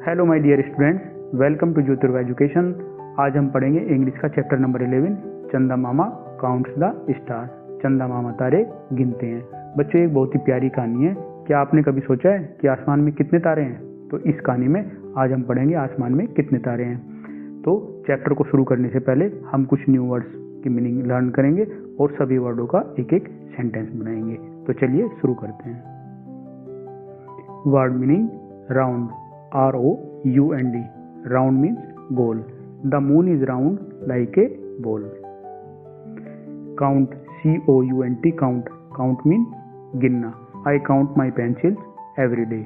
Hello my dear students, welcome to ज्योतिर्व education. आज हम पढ़ेंगे इंग्लिश का चैप्टर नंबर 11, चंदा मामा काउंट्स द स्टार। चंदा मामा तारे गिनते हैं। बच्चों, एक बहुत ही प्यारी कहानी है। क्या आपने कभी सोचा है कि आसमान में कितने तारे हैं? तो इस कहानी में आज हम पढ़ेंगे आसमान में कितने तारे हैं। तो चैप्टर को शुरू करने से पहले हम कुछ न्यू वर्ड्स की मीनिंग लर्न करेंगे और सभी वर्डों का एक एक सेंटेंस बनाएंगे। तो चलिए शुरू करते हैं। Word meaning: round, R-O-U-N-D, round means goal. The moon is round like a ball. Count, C-O-U-N-T, count. Count means गिनना. I count my pencils every day.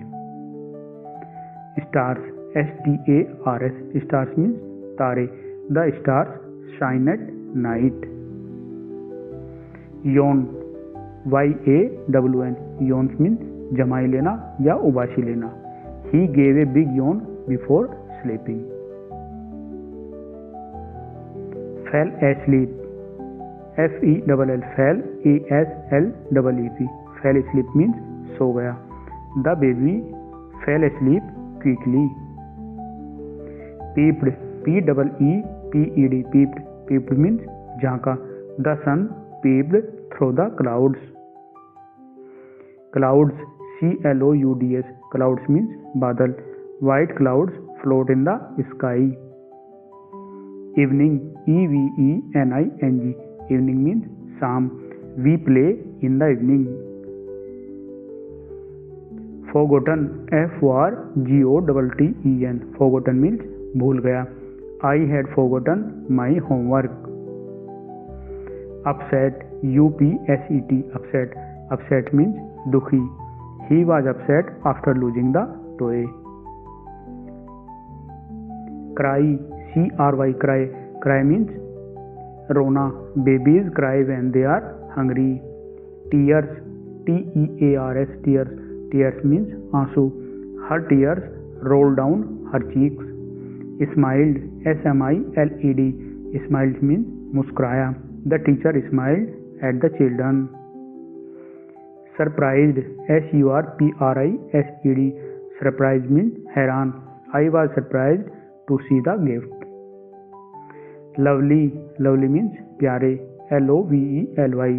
Stars, S-T-A-R-S, stars means तारे. The stars shine at night. Yawn, Y-A-W-N, yawns means जमाई लेना या उबासी लेना. He gave a big yawn before sleeping. Fell asleep, F-E-L-L, fell, A-S-L-E-E-P. Fell asleep means सो गया. The baby fell asleep quickly. Peeped, P-E-E-P-E-D, peeped. Peeped means झांका. The sun peeped through the clouds. Clouds, C-L-O-U-D-S, clouds means बादल. White clouds float in the sky. Evening, E-V-E-N-I-N-G, evening means शाम. We play in the evening. Forgotten, F-O-R-G-O-T-T-E-N, forgotten means भूल गया. I had forgotten my homework. Upset, U-P-S-E-T, upset. Upset means दुखी. He was upset after losing the toy. Cry, C-R-Y, cry. Cry means रोना. Babies cry when they are hungry. Tears, T-E-A-R-S, tears. Tears means आंसू. Her tears rolled down her cheeks. Smiled, S-M-I-L-E-D, smiled means मुस्कुराया. The teacher smiled at the children. Surprised, S-U-R-P-R-I-S-E-D, surprised means हैरान. I was surprised to see the gift. Lovely, lovely means प्यारे. L-O-V-E-L-Y,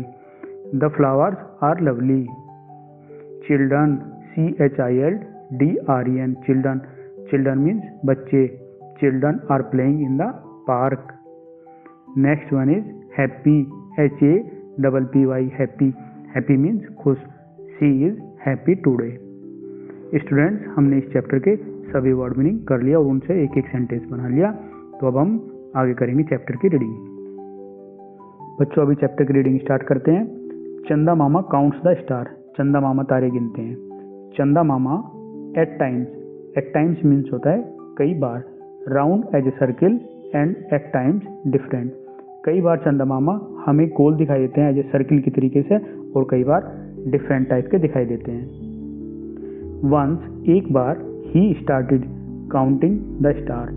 the flowers are lovely. Children, C-H-I-L-D-R-E-N, children. Children means बच्चे. Children are playing in the park. Next one is happy, H-A-P-P-Y, happy. Happy means खुश. She is happy today. Students, हमने इस chapter के सभी word meaning कर लिया और उनसे एक एक सेंटेंस बना लिया. तो अब हम आगे करेंगे चैप्टर की रीडिंग. बच्चों, अभी चैप्टर की रीडिंग स्टार्ट करते हैं. चंदा मामा काउंट्स द स्टार. चंदा मामा तारे गिनते हैं. चंदा मामा at times. At times means होता है कई बार. Round as a circle and at times different. कई बार चंदा मामा हमें गोल दिखाई देते हैं एज ए सर्किल की तरीके से, और कई बार डिफरेंट टाइप के दिखाई देते हैं. वंस, एक बार, ही स्टार्टेड काउंटिंग द स्टार.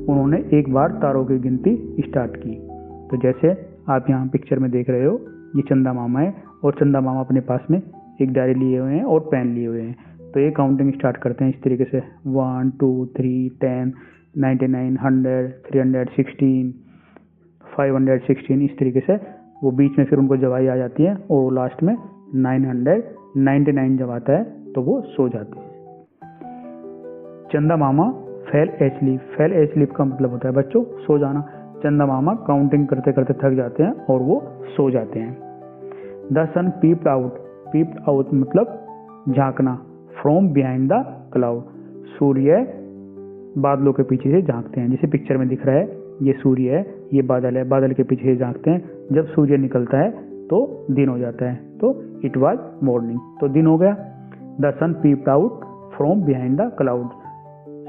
उन्होंने एक बार तारों की गिनती स्टार्ट की. तो जैसे आप यहाँ पिक्चर में देख रहे हो, ये चंदा मामा है और चंदा मामा अपने पास में एक डायरी लिए हुए हैं और पेन लिए हुए हैं. तो ये काउंटिंग स्टार्ट करते हैं इस तरीके से 1 2 3 10 99 100 316 516. इस तरीके से वो बीच में फिर उनको जवाई आ जाती है और लास्ट में 999 जब आता है तो वो सो जाते हैं. चंदा मामा फेल एस्लीप. फेल एस्लीप का मतलब होता है बच्चों सो जाना. चंदा मामा काउंटिंग करते करते थक जाते हैं और वो सो जाते हैं. The sun peeped out. Peeped out मतलब झांकना. From behind the cloud. सूर्य बादलों के पीछे से झांकते हैं. जैसे पिक्चर में दिख रहा है, ये सूर्य है, ये बादल है, बादल के पीछे से झांकते हैं. जब सूर्य निकलता है तो दिन हो जाता है. तो इट वॉज मॉर्निंग, तो दिन हो गया. The sun peeped out from behind the cloud.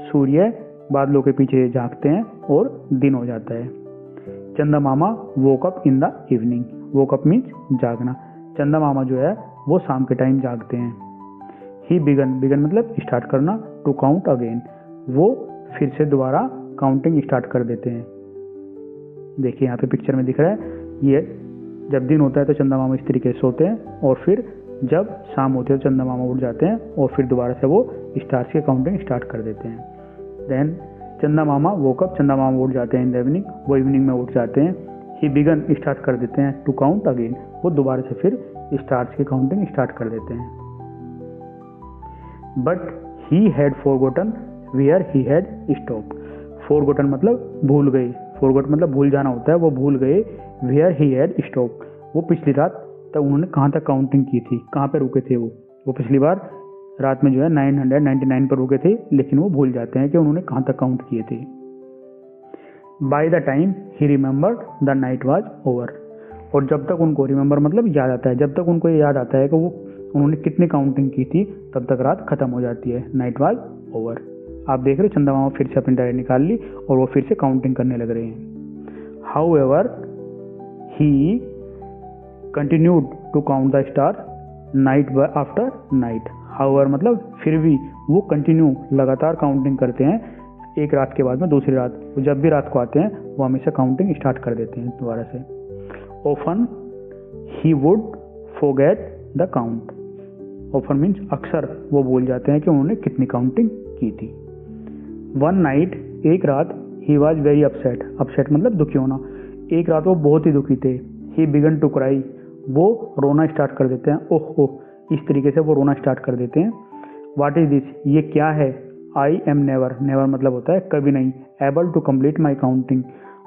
सूर्य बादलों के पीछे झांकते हैं और दिन हो जाता है. चंदा मामा woke up in the evening. Woke up means जागना. चंदा मामा जो है वो शाम के टाइम जागते हैं. He began. बिगन मतलब स्टार्ट करना. To count again. वो फिर से दोबारा काउंटिंग स्टार्ट कर देते हैं. देखिए यहाँ पे पिक्चर में दिख रहा है, ये जब दिन होता है तो चंदा मामा इस तरीके से सोते हैं और फिर जब शाम होती है तो चंदा मामा उठ जाते हैं और फिर दोबारा से वो स्टार्स की काउंटिंग स्टार्ट कर देते हैं. देन चंदा मामा woke up, चंदा मामा उठ जाते हैं इन द इवनिंग, वो इवनिंग में उठ जाते हैं। ही बिगन स्टार्ट कर देते हैं, टू काउंट अगेन, वो दोबारा से फिर स्टार्स की काउंटिंग स्टार्ट कर देते हैं। But he had forgotten where he had stopped. Forgotten मतलब भूल गए, फॉरगॉट मतलब भूल जाना होता है, वो भूल गए वेयर ही हैड स्टॉप्ड, वो पिछली रात तक उन्होंने कहाँ तक काउंटिंग की थी, कहाँ पे रुके थे वो पिछली बार रात में जो है 999 पर रुके थे, लेकिन वो भूल जाते हैं कि उन्होंने कहाँ तक काउंट किए थे। By the time he remembered the night was over, और जब तक उनको रिमेंबर मतलब याद आता है, जब तक उनको ये याद आता है कि वो उन्होंने कितनी काउंटिंग की थी, तब तक रात खत्म हो जाती है, नाइट वाज ओवर। आप देख रहे हो चंदा मामा फिर से अपनी डायरी निकाल ली और वो फिर से काउंटिंग करने लग रहे हैं। However he continued to count the star night after night. However मतलब फिर भी वो कंटिन्यू लगातार काउंटिंग करते हैं, एक रात के बाद में दूसरी रात, वो जब भी रात को आते हैं वो हमेशा काउंटिंग स्टार्ट कर देते हैं दोबारा से। Often he would forget the count. Often means अक्सर वो भूल जाते हैं कि उन्होंने कितनी काउंटिंग की थी। वन नाइट एक रात he was very upset, upset मतलब दुखी होना, एक रात वो बहुत ही दुखी थे। ही बिगन टू क्राई, वो रोना स्टार्ट कर देते हैं, ओह ओह, इस तरीके से वो रोना स्टार्ट कर देते हैं। व्हाट इज दिस, ये क्या है। आई एम नेवर, नेवर मतलब होता है कभी नहीं, able to complete my counting,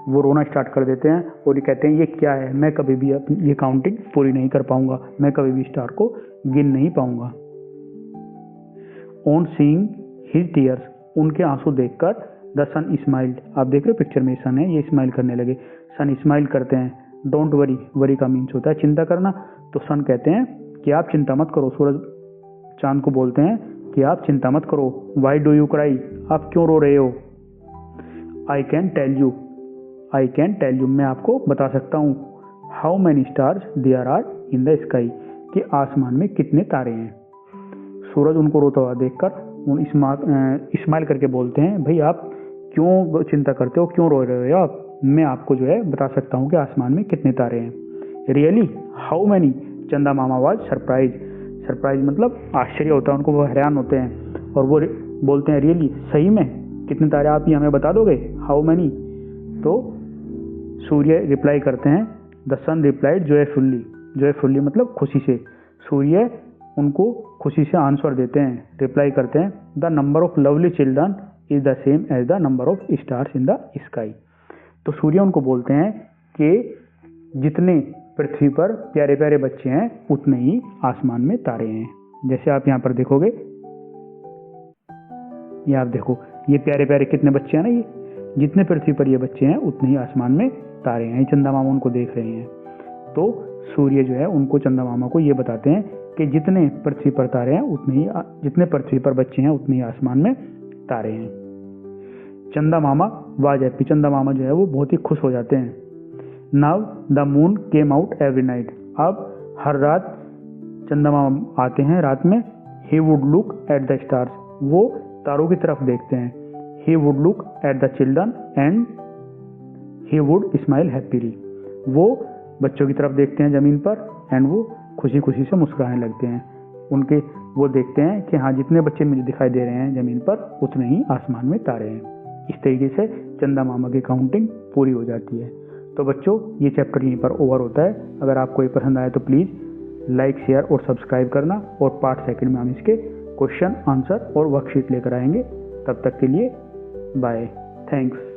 वो रोना स्टार्ट कर देते हैं और ये कहते हैं ये क्या है, मैं कभी भी अपनी ये काउंटिंग पूरी नहीं कर पाऊंगा, मैं कभी भी स्टार को गिन नहीं पाऊंगा। ऑन सीइंग हिज टीयर्स, उनके आंसू देखकर द सन स्माइल्ड, आप देख रहे हो पिक्चर में सन है, ये स्माइल करने लगे, सन स्माइल करते हैं। डोंट वरी, वरी का मीन्स होता है चिंता करना, तो सन कहते हैं कि आप चिंता मत करो, सूरज चांद को बोलते हैं कि आप चिंता मत करो। वाई डू यू क्राई, आप क्यों रो रहे हो। I can tell you, I can tell you, मैं आपको बता सकता हूँ। How many stars there are in the sky, कि आसमान में कितने तारे हैं। सूरज उनको रोता हुआ देखकर उन स्माइल करके बोलते हैं, भाई आप क्यों चिंता करते हो, क्यों रो रहे हो आप, मैं आपको जो है बता सकता हूँ कि आसमान में कितने तारे हैं। रियली, हाउ मैनी, चंदा मामा वाज सरप्राइज, सरप्राइज मतलब आश्चर्य होता है उनको, वो हैरान होते हैं और वो बोलते हैं रियली, सही में कितने तारे आप ये हमें बता दोगे, हाउ मैनी। तो सूर्य रिप्लाई करते हैं, द सन रिप्लाइड जॉयफुल्ली, जॉयफुल्ली मतलब खुशी से, सूर्य उनको खुशी से आंसर देते हैं, रिप्लाई करते हैं, the number of lovely children is the same as the number of stars in the sky. तो सूर्य उनको बोलते हैं कि जितने पृथ्वी पर प्यारे प्यारे बच्चे हैं उतने ही आसमान में तारे हैं। जैसे आप यहाँ पर देखोगे, ये आप देखो ये प्यारे प्यारे कितने बच्चे हैं ना, ये जितने पृथ्वी पर ये बच्चे हैं उतने ही आसमान में तारे हैं। चंदा मामा उनको देख रहे हैं, तो सूर्य जो है उनको, चंदा मामा को ये बताते हैं कि जितने पृथ्वी पर तारे हैं उतने ही, जितने पृथ्वी पर बच्चे हैं उतने ही आसमान में तारे हैं। चंदा मामा वाज हैप्पी, चंदा मामा जो है वो बहुत ही खुश हो जाते हैं। Now the moon came out every night, अब हर रात चंदा मामा आते हैं रात में। He would look at the stars, वो तारों की तरफ देखते हैं। He would look at the children and he would smile happily, वो बच्चों की तरफ देखते हैं ज़मीन पर एंड वो खुशी खुशी से मुस्कुराने लगते हैं। उनके वो देखते हैं कि हाँ जितने बच्चे मुझे दिखाई दे रहे हैं ज़मीन पर उतने ही आसमान में तारे हैं। इस तरीके से चंदा मामा की काउंटिंग पूरी हो जाती है। तो बच्चों ये चैप्टर यहीं पर ओवर होता है। अगर आपको ये पसंद आए तो प्लीज़ लाइक, शेयर और सब्सक्राइब करना, और पार्ट सेकंड में हम इसके क्वेश्चन, आंसर और वर्कशीट लेकर आएंगे। तब तक के लिए बाय, थैंक्स।